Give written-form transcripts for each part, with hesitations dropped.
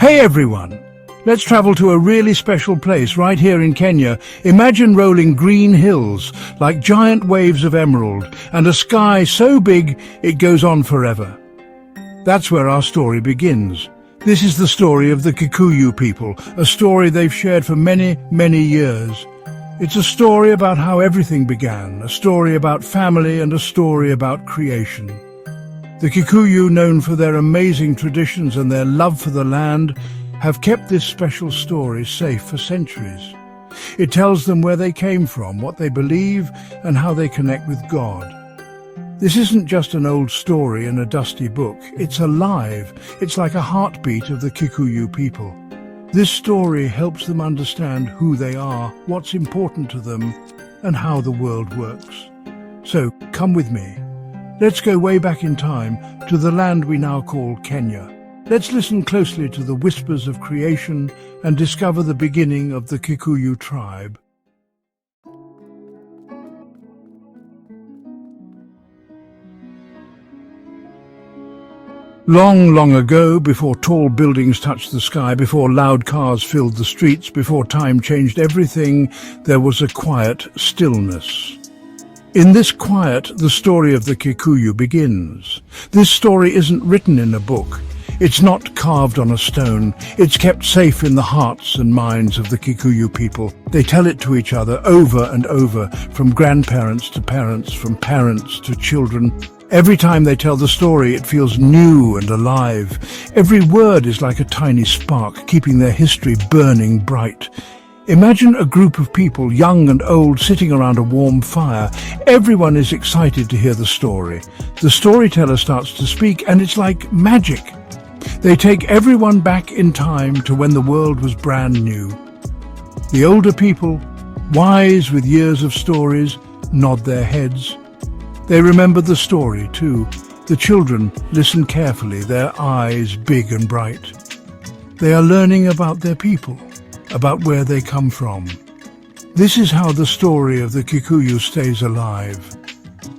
Hey everyone! Let's travel to a really special place right here in Kenya. Imagine rolling green hills like giant waves of emerald and a sky so big it goes on forever. That's where our story begins. This is the story of the Kikuyu people, a story they've shared for many, many years. It's a story about how everything began, a story about family and a story about creation. The Kikuyu, known for their amazing traditions and their love for the land, have kept this special story safe for centuries. It tells them where they came from, what they believe, and how they connect with God. This isn't just an old story in a dusty book. It's alive. It's like a heartbeat of the Kikuyu people. This story helps them understand who they are, what's important to them, and how the world works. So, come with me. Let's go way back in time to the land we now call Kenya. Let's listen closely to the whispers of creation and discover the beginning of the Kikuyu Tribe. Long, long ago, before tall buildings touched the sky, before loud cars filled the streets, before time changed everything, there was a quiet stillness. In this quiet, the story of the Kikuyu begins. This story isn't written in a book. It's not carved on a stone. It's kept safe in the hearts and minds of the Kikuyu people. They tell it to each other over and over, from grandparents to parents, from parents to children. Every time they tell the story, it feels new and alive. Every word is like a tiny spark, keeping their history burning bright. Imagine a group of people, young and old, sitting around a warm fire. Everyone is excited to hear the story. The storyteller starts to speak, and it's like magic. They take everyone back in time to when the world was brand new. The older people, wise with years of stories, nod their heads. They remember the story too. The children listen carefully, their eyes big and bright. They are learning about their people, about where they come from. This is how the story of the Kikuyu stays alive,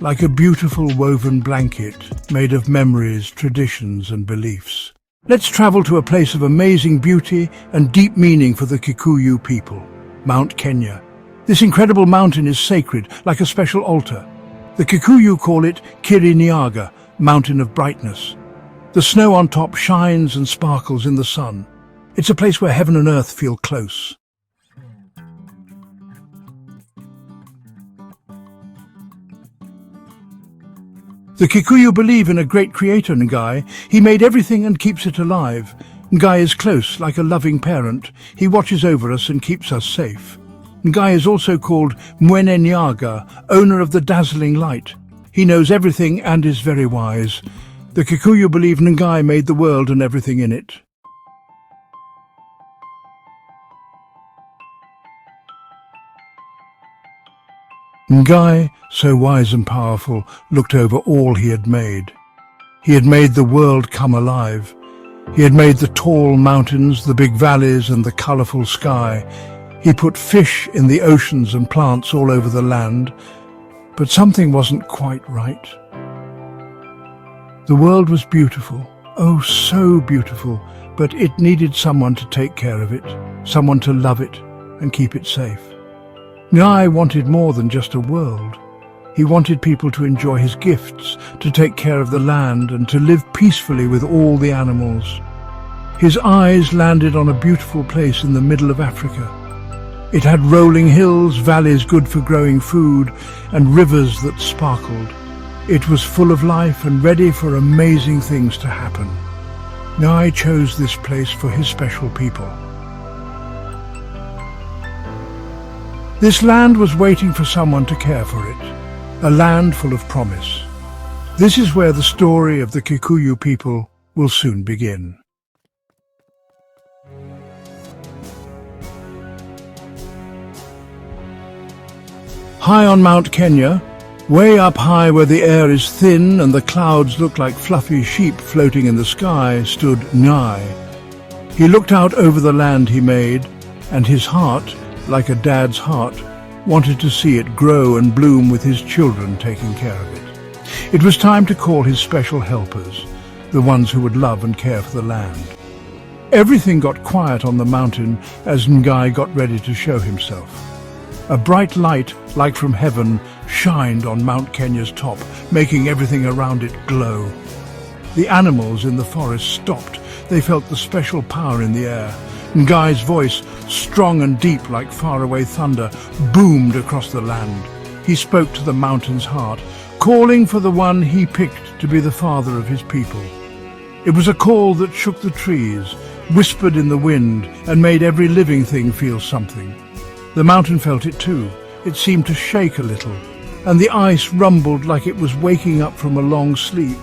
like a beautiful woven blanket made of memories, traditions and beliefs. Let's travel to a place of amazing beauty and deep meaning for the Kikuyu people, Mount Kenya. This incredible mountain is sacred, like a special altar. The Kikuyu call it Kirinyaga, mountain of brightness. The snow on top shines and sparkles in the sun. It's a place where heaven and earth feel close. The Kikuyu believe in a great creator, Ngai. He made everything and keeps it alive. Ngai is close, like a loving parent. He watches over us and keeps us safe. Ngai is also called Mwene Nyaga, owner of the dazzling light. He knows everything and is very wise. The Kikuyu believe Ngai made the world and everything in it. Ngai, so wise and powerful, looked over all he had made. He had made the world come alive. He had made the tall mountains, the big valleys and the colourful sky. He put fish in the oceans and plants all over the land. But something wasn't quite right. The world was beautiful, oh so beautiful, but it needed someone to take care of it, someone to love it and keep it safe. Ngai wanted more than just a world. He wanted people to enjoy his gifts, to take care of the land and to live peacefully with all the animals. His eyes landed on a beautiful place in the middle of Africa. It had rolling hills, valleys good for growing food, and rivers that sparkled. It was full of life and ready for amazing things to happen. Ngai chose this place for his special people. This land was waiting for someone to care for it, a land full of promise. This is where the story of the Kikuyu people will soon begin. High on Mount Kenya, way up high where the air is thin and the clouds look like fluffy sheep floating in the sky, stood Ngai. He looked out over the land he made, and his heart, like a dad's heart, wanted to see it grow and bloom with his children taking care of it. It was time to call his special helpers, the ones who would love and care for the land. Everything got quiet on the mountain as Ngai got ready to show himself. A bright light, like from heaven, shined on Mount Kenya's top, making everything around it glow. The animals in the forest stopped. They felt the special power in the air. Ngai's voice, strong and deep like faraway thunder, boomed across the land. He spoke to the mountain's heart, calling for the one he picked to be the father of his people. It was a call that shook the trees, whispered in the wind, and made every living thing feel something. The mountain felt it too. It seemed to shake a little, and the ice rumbled like it was waking up from a long sleep.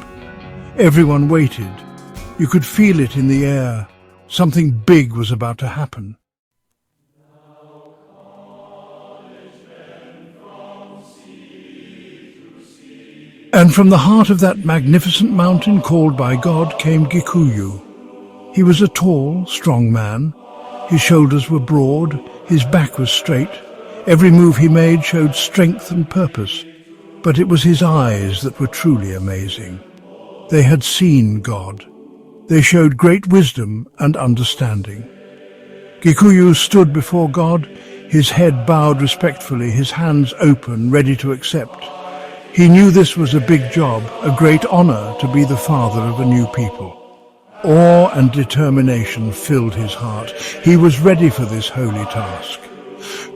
Everyone waited. You could feel it in the air. Something big was about to happen. And from the heart of that magnificent mountain called by God came Gikuyu. He was a tall, strong man. His shoulders were broad, his back was straight. Every move he made showed strength and purpose. But it was his eyes that were truly amazing. They had seen God. They showed great wisdom and understanding. Gikuyu stood before God, his head bowed respectfully, his hands open, ready to accept. He knew this was a big job, a great honor to be the father of a new people. Awe and determination filled his heart. He was ready for this holy task.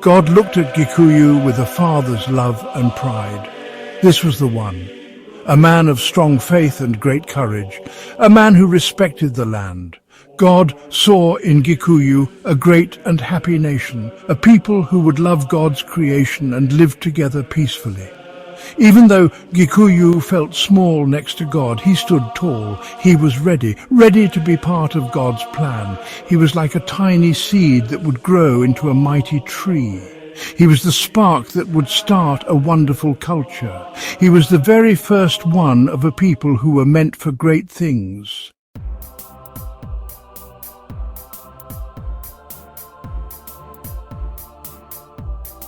God looked at Gikuyu with a father's love and pride. This was the one, a man of strong faith and great courage, a man who respected the land. God saw in Gikuyu a great and happy nation, a people who would love God's creation and live together peacefully. Even though Gikuyu felt small next to God, he stood tall. He was ready to be part of God's plan. He was like a tiny seed that would grow into a mighty tree. He was the spark that would start a wonderful culture. He was the very first one of a people who were meant for great things.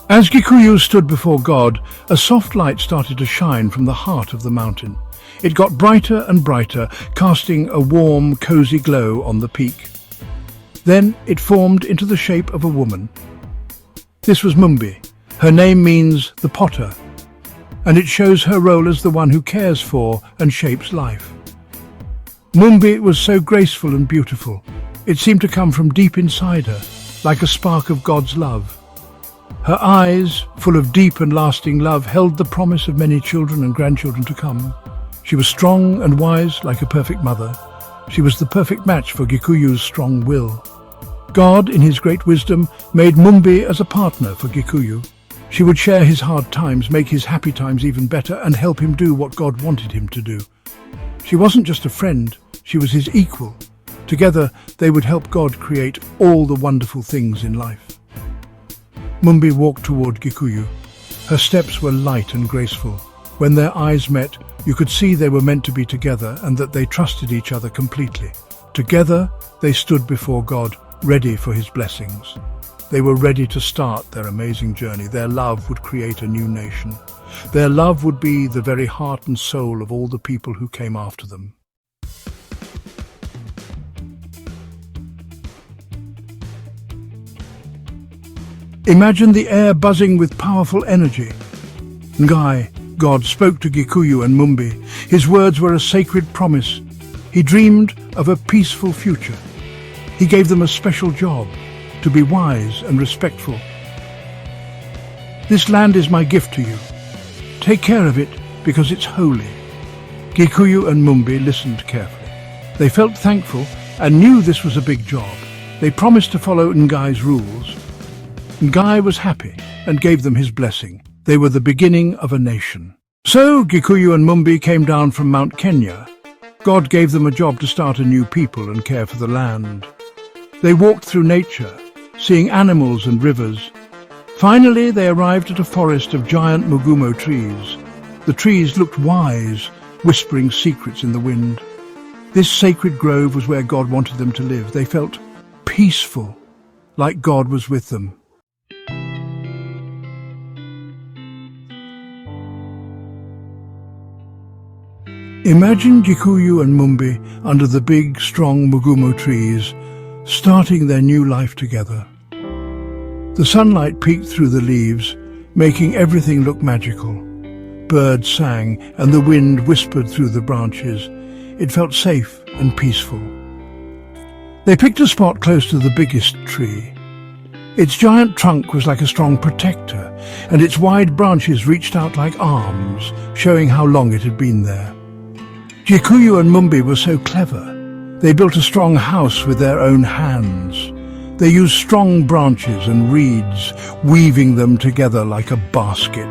As Gikuyu stood before God, a soft light started to shine from the heart of the mountain. It got brighter and brighter, casting a warm, cozy glow on the peak. Then it formed into the shape of a woman. This was Mumbi. Her name means the potter, and it shows her role as the one who cares for and shapes life. Mumbi was so graceful and beautiful. It seemed to come from deep inside her, like a spark of God's love. Her eyes, full of deep and lasting love, held the promise of many children and grandchildren to come. She was strong and wise, like a perfect mother. She was the perfect match for Gikuyu's strong will. God, in his great wisdom, made Mumbi as a partner for Gikuyu. She would share his hard times, make his happy times even better, and help him do what God wanted him to do. She wasn't just a friend, she was his equal. Together, they would help God create all the wonderful things in life. Mumbi walked toward Gikuyu. Her steps were light and graceful. When their eyes met, you could see they were meant to be together and that they trusted each other completely. Together, they stood before God, ready for his blessings. They were ready to start their amazing journey. Their love would create a new nation. Their love would be the very heart and soul of all the people who came after them. Imagine the air buzzing with powerful energy. Ngai, God, spoke to Gikuyu and Mumbi. His words were a sacred promise. He dreamed of a peaceful future. He gave them a special job, to be wise and respectful. This land is my gift to you. Take care of it because it's holy. Gikuyu and Mumbi listened carefully. They felt thankful and knew this was a big job. They promised to follow Ngai's rules. Ngai was happy and gave them his blessing. They were the beginning of a nation. So Gikuyu and Mumbi came down from Mount Kenya. God gave them a job to start a new people and care for the land. They walked through nature, seeing animals and rivers. Finally, they arrived at a forest of giant Mũgumo trees. The trees looked wise, whispering secrets in the wind. This sacred grove was where God wanted them to live. They felt peaceful, like God was with them. Imagine Gikuyu and Mumbi under the big, strong Mũgumo trees, starting their new life together. The sunlight peeked through the leaves, making everything look magical. Birds sang and the wind whispered through the branches. It felt safe and peaceful. They picked a spot close to the biggest tree. Its giant trunk was like a strong protector, and its wide branches reached out like arms, showing how long it had been there. Gikuyu and Mumbi were so clever. They built a strong house with their own hands. They used strong branches and reeds, weaving them together like a basket.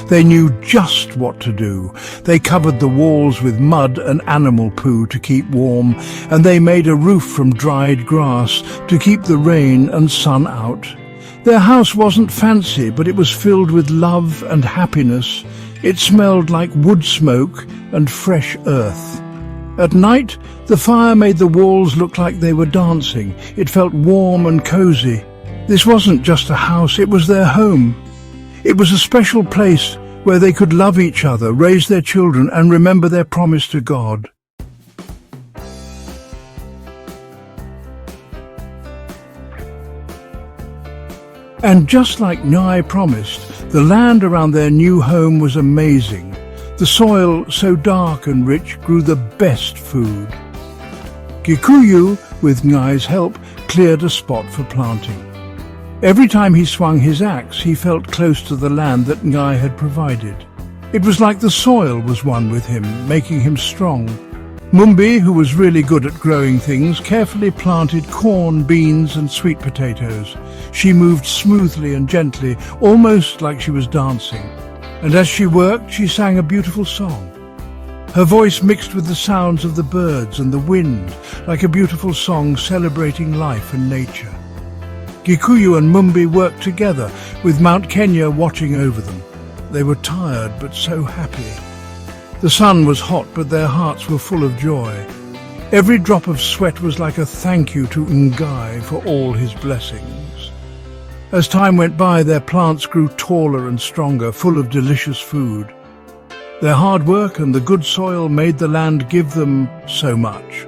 They knew just what to do. They covered the walls with mud and animal poo to keep warm, and they made a roof from dried grass to keep the rain and sun out. Their house wasn't fancy, but it was filled with love and happiness. It smelled like wood smoke and fresh earth. At night, the fire made the walls look like they were dancing. It felt warm and cozy. This wasn't just a house, it was their home. It was a special place where they could love each other, raise their children, and remember their promise to God. And just like Ngai promised, the land around their new home was amazing. The soil, so dark and rich, grew the best food. Gikuyu, with Ngai's help, cleared a spot for planting. Every time he swung his axe, he felt close to the land that Ngai had provided. It was like the soil was one with him, making him strong. Mumbi, who was really good at growing things, carefully planted corn, beans and sweet potatoes. She moved smoothly and gently, almost like she was dancing. And as she worked, she sang a beautiful song. Her voice mixed with the sounds of the birds and the wind, like a beautiful song celebrating life and nature. Gikuyu and Mumbi worked together, with Mount Kenya watching over them. They were tired but so happy. The sun was hot, but their hearts were full of joy. Every drop of sweat was like a thank you to Ngai for all his blessings. As time went by, their plants grew taller and stronger, full of delicious food. Their hard work and the good soil made the land give them so much.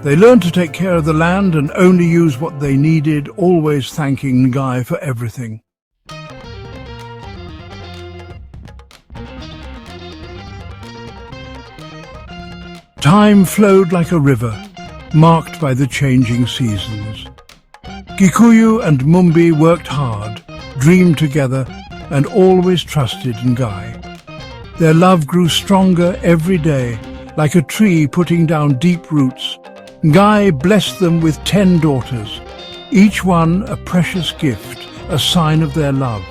They learned to take care of the land and only use what they needed, always thanking Ngai for everything. Time flowed like a river, marked by the changing seasons. Gikuyu and Mumbi worked hard, dreamed together, and always trusted Ngai. Their love grew stronger every day, like a tree putting down deep roots. Ngai blessed them with 10 daughters, each one a precious gift, a sign of their love.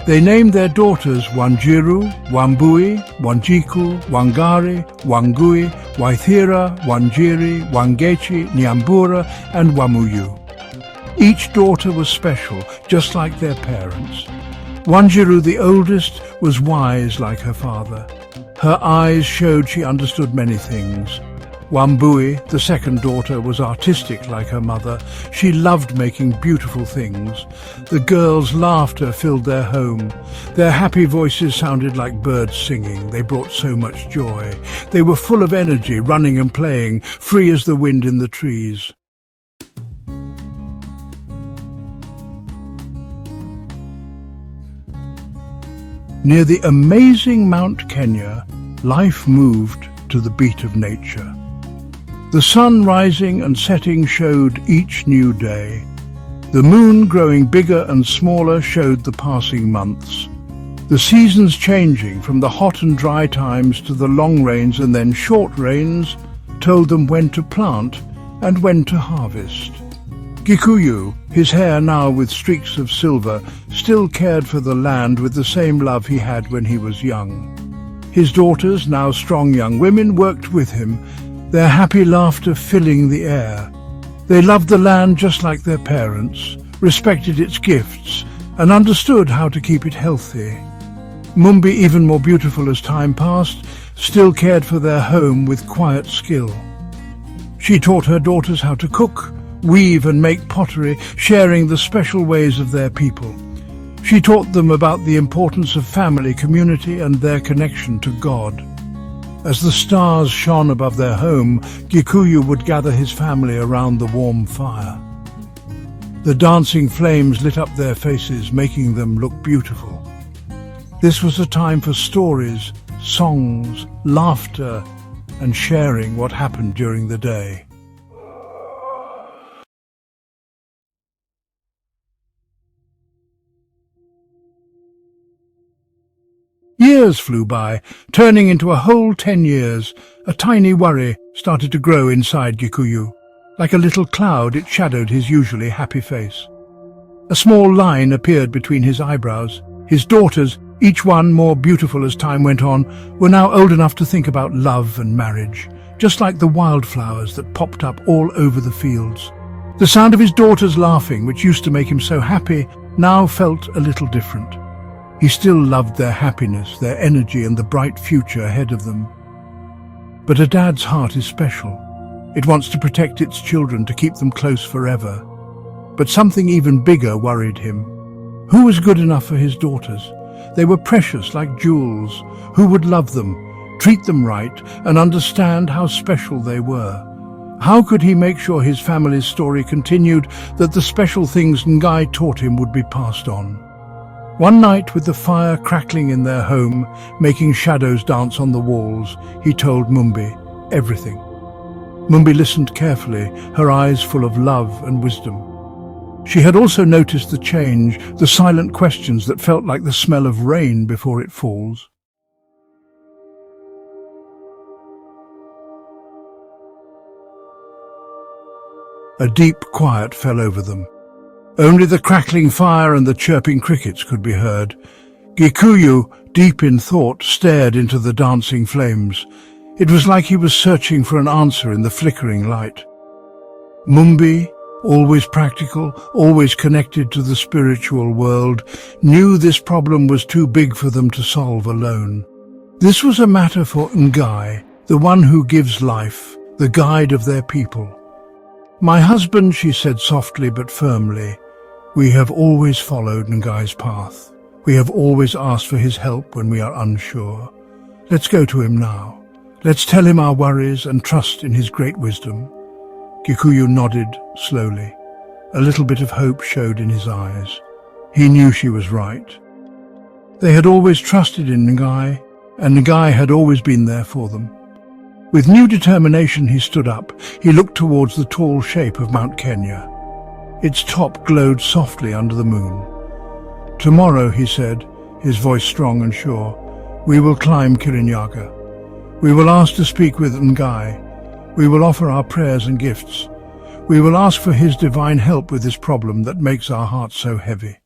They named their daughters Wanjiru, Wambui, Wanjiku, Wangari, Wangui, Waithira, Wanjiri, Wangechi, Nyambura, and Wamuyu. Each daughter was special, just like their parents. Wanjiru, the oldest, was wise like her father. Her eyes showed she understood many things. Wambui, the second daughter, was artistic like her mother. She loved making beautiful things. The girls' laughter filled their home. Their happy voices sounded like birds singing. They brought so much joy. They were full of energy, running and playing, free as the wind in the trees. Near the amazing Mount Kenya, life moved to the beat of nature. The sun rising and setting showed each new day. The moon growing bigger and smaller showed the passing months. The seasons changing from the hot and dry times to the long rains and then short rains told them when to plant and when to harvest. Gikuyu, his hair now with streaks of silver, still cared for the land with the same love he had when he was young. His daughters, now strong young women, worked with him, their happy laughter filling the air. They loved the land just like their parents, respected its gifts, and understood how to keep it healthy. Mumbi, even more beautiful as time passed, still cared for their home with quiet skill. She taught her daughters how to cook, weave and make pottery, sharing the special ways of their people. She taught them about the importance of family, community, and their connection to God. As the stars shone above their home, Gikuyu would gather his family around the warm fire. The dancing flames lit up their faces, making them look beautiful. This was a time for stories, songs, laughter, and sharing what happened during the day. Years flew by, turning into a whole 10 years. A tiny worry started to grow inside Gikuyu. Like a little cloud, it shadowed his usually happy face. A small line appeared between his eyebrows. His daughters, each one more beautiful as time went on, were now old enough to think about love and marriage, just like the wildflowers that popped up all over the fields. The sound of his daughters laughing, which used to make him so happy, now felt a little different. He still loved their happiness, their energy, and the bright future ahead of them. But a dad's heart is special. It wants to protect its children, to keep them close forever. But something even bigger worried him. Who was good enough for his daughters? They were precious like jewels. Who would love them, treat them right, and understand how special they were? How could he make sure his family's story continued, that the special things Ngai taught him would be passed on? One night, with the fire crackling in their home, making shadows dance on the walls, he told Mumbi everything. Mumbi listened carefully, her eyes full of love and wisdom. She had also noticed the change, the silent questions that felt like the smell of rain before it falls. A deep quiet fell over them. Only the crackling fire and the chirping crickets could be heard. Gikuyu, deep in thought, stared into the dancing flames. It was like he was searching for an answer in the flickering light. Mumbi, always practical, always connected to the spiritual world, knew this problem was too big for them to solve alone. This was a matter for Ngai, the one who gives life, the guide of their people. "My husband," she said softly but firmly, "we have always followed Ngai's path. We have always asked for his help when we are unsure. Let's go to him now. Let's tell him our worries and trust in his great wisdom." Gikuyu nodded slowly. A little bit of hope showed in his eyes. He knew she was right. They had always trusted in Ngai, and Ngai had always been there for them. With new determination he stood up. He looked towards the tall shape of Mount Kenya. Its top glowed softly under the moon. "Tomorrow," he said, his voice strong and sure, "we will climb Kirinyaga. We will ask to speak with Ngai. We will offer our prayers and gifts. We will ask for his divine help with this problem that makes our hearts so heavy."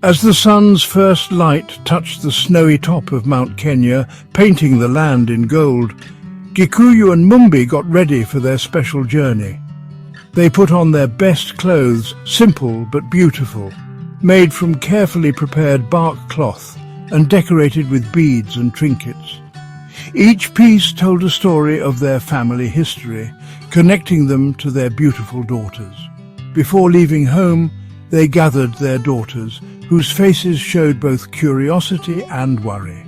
As the sun's first light touched the snowy top of Mount Kenya, painting the land in gold, Gikuyu and Mumbi got ready for their special journey. They put on their best clothes, simple but beautiful, made from carefully prepared bark cloth and decorated with beads and trinkets. Each piece told a story of their family history, connecting them to their beautiful daughters. Before leaving home, they gathered their daughters, whose faces showed both curiosity and worry.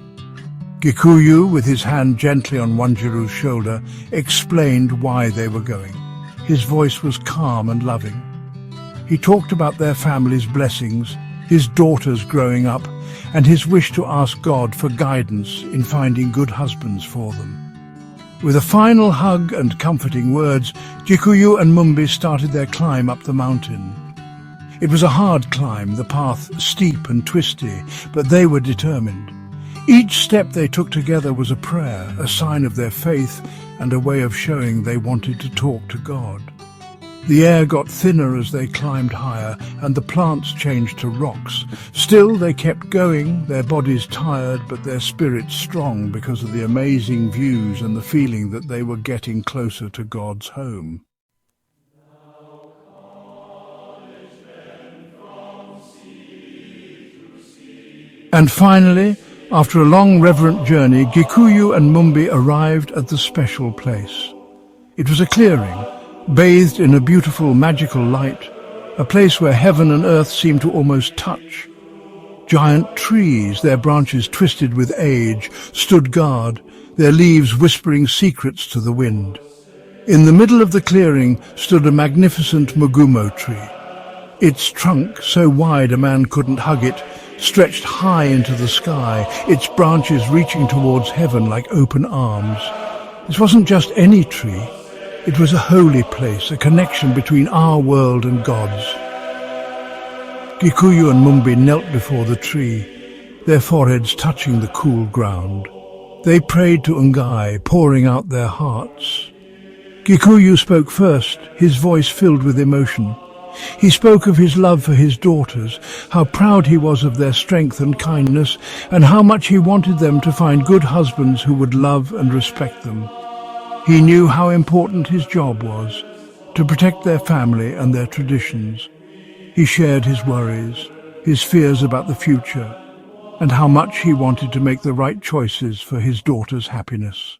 Gikuyu, with his hand gently on Wanjiru's shoulder, explained why they were going. His voice was calm and loving. He talked about their family's blessings, his daughters growing up, and his wish to ask God for guidance in finding good husbands for them. With a final hug and comforting words, Gikuyu and Mumbi started their climb up the mountain. It was a hard climb, the path steep and twisty, but they were determined. Each step they took together was a prayer, a sign of their faith, and a way of showing they wanted to talk to God. The air got thinner as they climbed higher, and the plants changed to rocks. Still, they kept going, their bodies tired, but their spirits strong because of the amazing views and the feeling that they were getting closer to God's home. And finally, after a long reverent journey, Gikuyu and Mumbi arrived at the special place. It was a clearing, bathed in a beautiful magical light. a place where heaven and earth seemed to almost touch. Giant trees, their branches twisted with age, stood guard, their leaves whispering secrets to the wind. In the middle of the clearing stood a magnificent Mũgumo tree. Its trunk, so wide a man couldn't hug it, stretched high into the sky, its branches reaching towards heaven like open arms. This wasn't just any tree. It was a holy place, a connection between our world and God's. Gikuyu and Mumbi knelt before the tree, their foreheads touching the cool ground. They prayed to Ngai, pouring out their hearts. Gikuyu spoke first, his voice filled with emotion. He spoke of his love for his daughters, how proud he was of their strength and kindness, and how much he wanted them to find good husbands who would love and respect them. He knew how important his job was, to protect their family and their traditions. He shared his worries, his fears about the future, and how much he wanted to make the right choices for his daughter's happiness.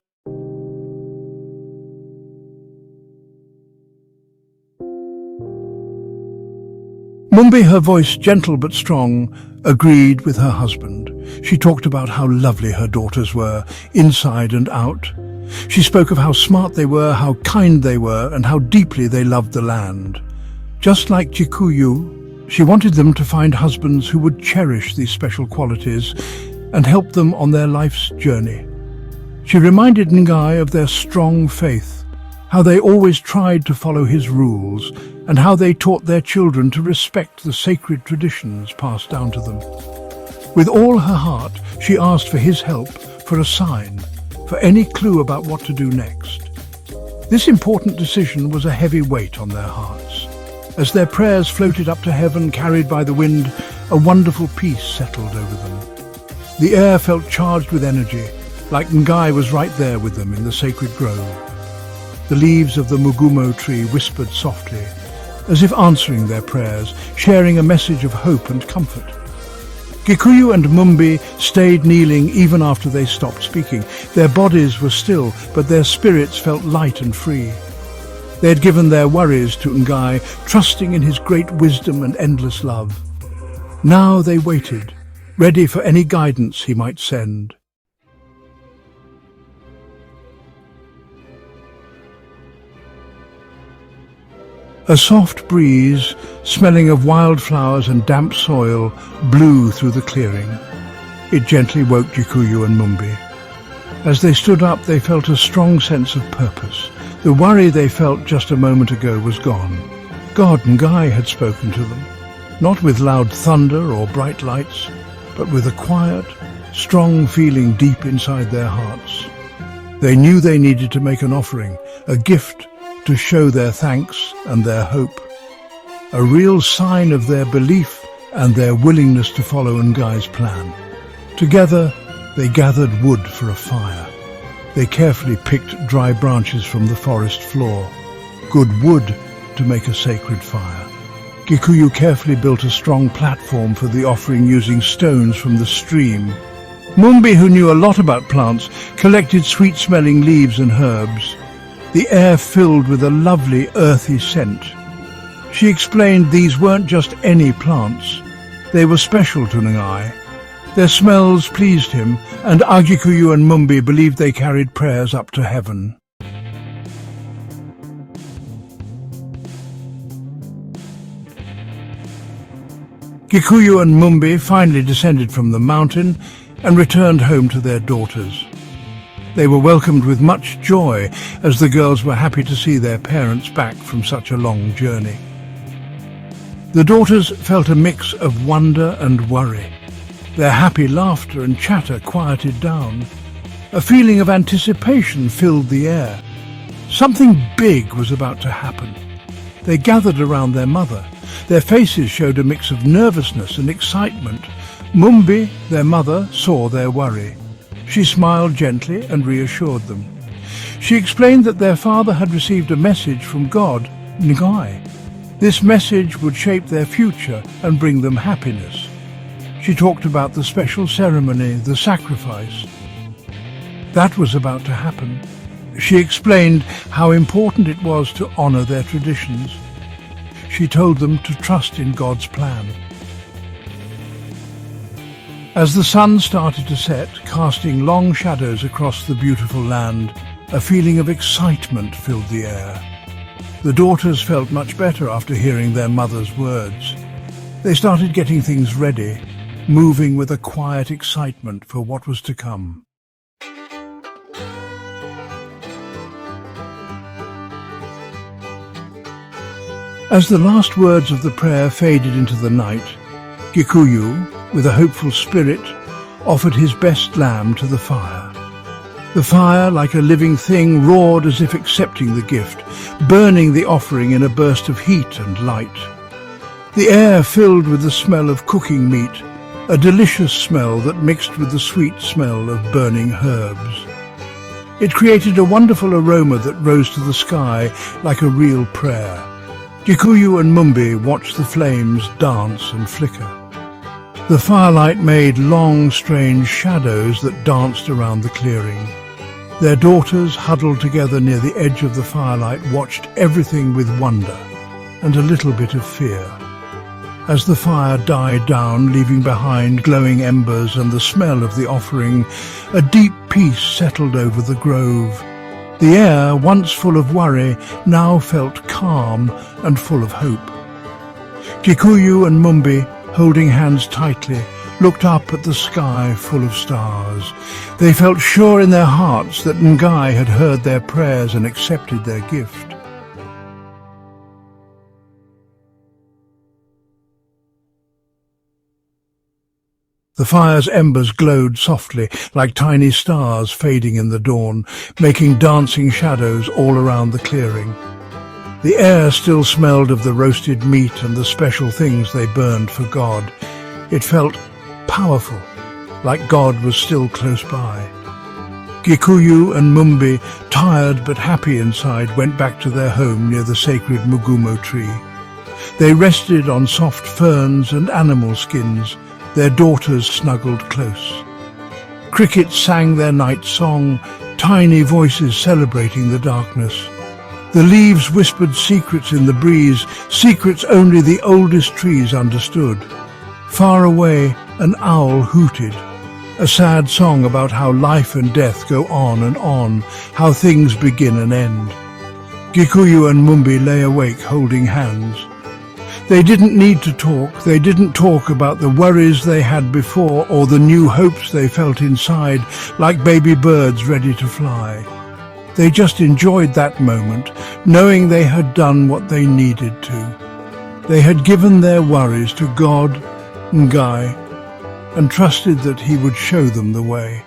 Mumbi, her voice gentle but strong, agreed with her husband. She talked about how lovely her daughters were, inside and out. She spoke of how smart they were, how kind they were, and how deeply they loved the land. Just like Gikuyu, she wanted them to find husbands who would cherish these special qualities and help them on their life's journey. She reminded Ngai of their strong faith, how they always tried to follow his rules, and how they taught their children to respect the sacred traditions passed down to them. With all her heart, she asked for his help, for a sign, for any clue about what to do next. This important decision was a heavy weight on their hearts. As their prayers floated up to heaven, carried by the wind, a wonderful peace settled over them. The air felt charged with energy, like Ngai was right there with them in the sacred grove. The leaves of the Mũgumo tree whispered softly, as if answering their prayers, sharing a message of hope and comfort. Gikuyu and Mumbi stayed kneeling even after they stopped speaking. Their bodies were still, but their spirits felt light and free. They had given their worries to Ngai, trusting in his great wisdom and endless love. Now they waited, ready for any guidance he might send. A soft breeze, smelling of wildflowers and damp soil, blew through the clearing. It gently woke Gikuyu and Mumbi. As they stood up, they felt a strong sense of purpose. The worry they felt just a moment ago was gone. God Ngai had spoken to them, not with loud thunder or bright lights, but with a quiet, strong feeling deep inside their hearts. They knew they needed to make an offering, a gift, to show their thanks and their hope, a real sign of their belief and their willingness to follow Ngai's plan. Together, they gathered wood for a fire. They carefully picked dry branches from the forest floor, good wood to make a sacred fire. Gikuyu carefully built a strong platform for the offering using stones from the stream. Mumbi, who knew a lot about plants, collected sweet-smelling leaves and herbs. The air filled with a lovely earthy scent. She explained these weren't just any plants. They were special to Ngai. Their smells pleased him, and Gikuyu and Mumbi believed they carried prayers up to heaven. Gikuyu and Mumbi finally descended from the mountain and returned home to their daughters. They were welcomed with much joy, as the girls were happy to see their parents back from such a long journey. The daughters felt a mix of wonder and worry. Their happy laughter and chatter quieted down. A feeling of anticipation filled the air. Something big was about to happen. They gathered around their mother. Their faces showed a mix of nervousness and excitement. Mumbi, their mother, saw their worry. She smiled gently and reassured them. She explained that their father had received a message from God, Ngai. This message would shape their future and bring them happiness. She talked about the special ceremony, the sacrifice. That was about to happen. She explained how important it was to honor their traditions. She told them to trust in God's plan. As the sun started to set, casting long shadows across the beautiful land, a feeling of excitement filled the air. The daughters felt much better after hearing their mother's words. They started getting things ready, moving with a quiet excitement for what was to come. As the last words of the prayer faded into the night, Gikuyu, with a hopeful spirit, offered his best lamb to the fire. The fire, like a living thing, roared as if accepting the gift, burning the offering in a burst of heat and light. The air filled with the smell of cooking meat, a delicious smell that mixed with the sweet smell of burning herbs. It created a wonderful aroma that rose to the sky like a real prayer. Gikuyu and Mumbi watched the flames dance and flicker. The firelight made long, strange shadows that danced around the clearing. Their daughters, huddled together near the edge of the firelight, watched everything with wonder and a little bit of fear. As the fire died down, leaving behind glowing embers and the smell of the offering, a deep peace settled over the grove. The air, once full of worry, now felt calm and full of hope. Kikuyu and Mumbi, holding hands tightly, looked up at the sky full of stars. They felt sure in their hearts that Ngai had heard their prayers and accepted their gift. The fire's embers glowed softly, like tiny stars fading in the dawn, making dancing shadows all around the clearing. The air still smelled of the roasted meat and the special things they burned for God. It felt powerful, like God was still close by. Gikuyu and Mumbi, tired but happy inside, went back to their home near the sacred Mũgumo tree. They rested on soft ferns and animal skins, their daughters snuggled close. Crickets sang their night song, tiny voices celebrating the darkness. The leaves whispered secrets in the breeze, secrets only the oldest trees understood. Far away, an owl hooted, a sad song about how life and death go on and on, how things begin and end. Gikuyu and Mumbi lay awake holding hands. They didn't need to talk. They didn't talk about the worries they had before or the new hopes they felt inside, like baby birds ready to fly. They just enjoyed that moment, knowing they had done what they needed to. They had given their worries to God, Ngai, and trusted that he would show them the way.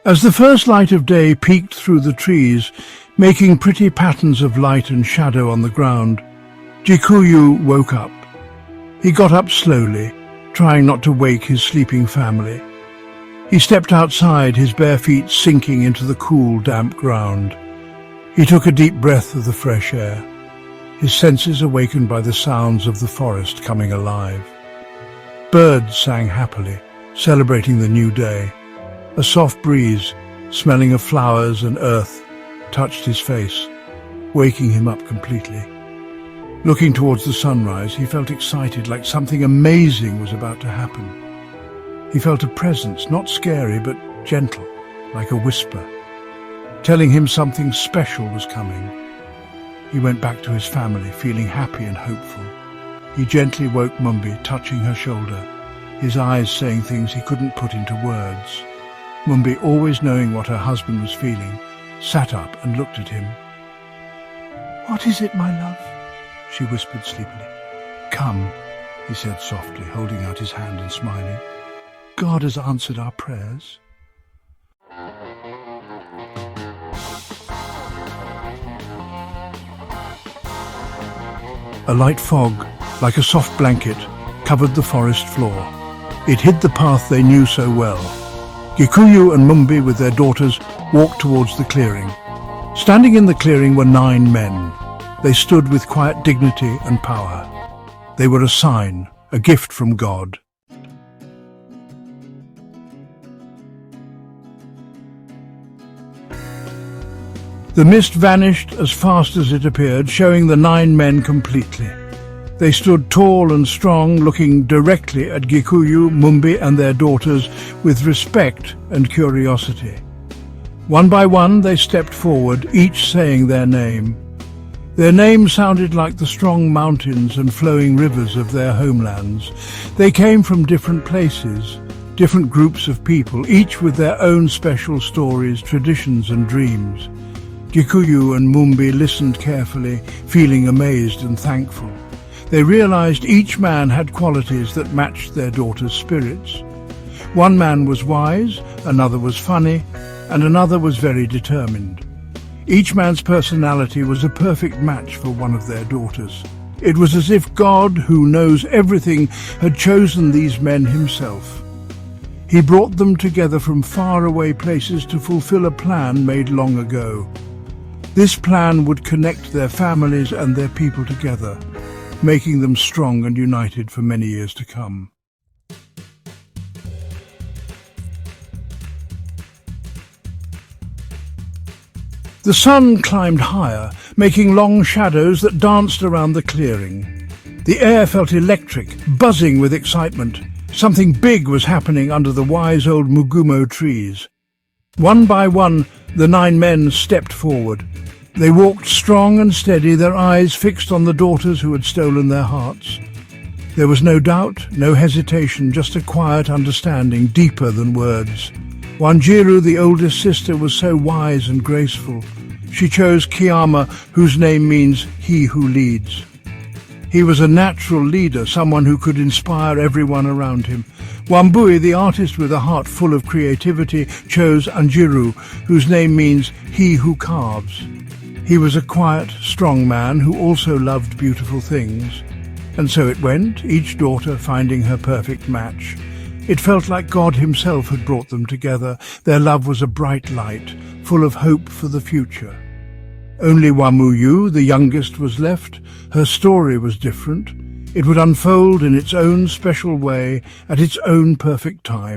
As the first light of day peeked through the trees, making pretty patterns of light and shadow on the ground, Gikuyu woke up. He got up slowly, trying not to wake his sleeping family. He stepped outside, his bare feet sinking into the cool, damp ground. He took a deep breath of the fresh air, his senses awakened by the sounds of the forest coming alive. Birds sang happily, celebrating the new day. A soft breeze, smelling of flowers and earth, touched his face, waking him up completely. Looking towards the sunrise, he felt excited, like something amazing was about to happen. He felt a presence, not scary, but gentle, like a whisper, telling him something special was coming. He went back to his family, feeling happy and hopeful. He gently woke Mumbi, touching her shoulder, his eyes saying things he couldn't put into words. Mumbi, always knowing what her husband was feeling, sat up and looked at him. "What is it, my love?" she whispered sleepily. "Come," he said softly, holding out his hand and smiling. "God has answered our prayers." A light fog, like a soft blanket, covered the forest floor. It hid the path they knew so well. Gikuyu and Mumbi, with their daughters, walked towards the clearing. Standing in the clearing were 9 men. They stood with quiet dignity and power. They were a sign, a gift from God. The mist vanished as fast as it appeared, showing the 9 men completely. They stood tall and strong, looking directly at Gikuyu, Mumbi and their daughters with respect and curiosity. One by one they stepped forward, each saying their name. Their names sounded like the strong mountains and flowing rivers of their homelands. They came from different places, different groups of people, each with their own special stories, traditions and dreams. Gikuyu and Mumbi listened carefully, feeling amazed and thankful. They realized each man had qualities that matched their daughter's spirits. One man was wise, another was funny, and another was very determined. Each man's personality was a perfect match for one of their daughters. It was as if God, who knows everything, had chosen these men himself. He brought them together from faraway places to fulfill a plan made long ago. This plan would connect their families and their people together, making them strong and united for many years to come. The sun climbed higher, making long shadows that danced around the clearing. The air felt electric, buzzing with excitement. Something big was happening under the wise old Mũgumo trees. One by one, the 9 men stepped forward. They walked strong and steady, their eyes fixed on the daughters who had stolen their hearts. There was no doubt, no hesitation, just a quiet understanding, deeper than words. Wanjiru, the oldest sister, was so wise and graceful. She chose Kiama, whose name means he who leads. He was a natural leader, someone who could inspire everyone around him. Wambui, the artist with a heart full of creativity, chose Anjiru, whose name means he who carves. He was a quiet, strong man who also loved beautiful things. And so it went, each daughter finding her perfect match. It felt like God himself had brought them together. Their love was a bright light, full of hope for the future. Only Wamuyu, the youngest, was left. Her story was different. It would unfold in its own special way, at its own perfect time.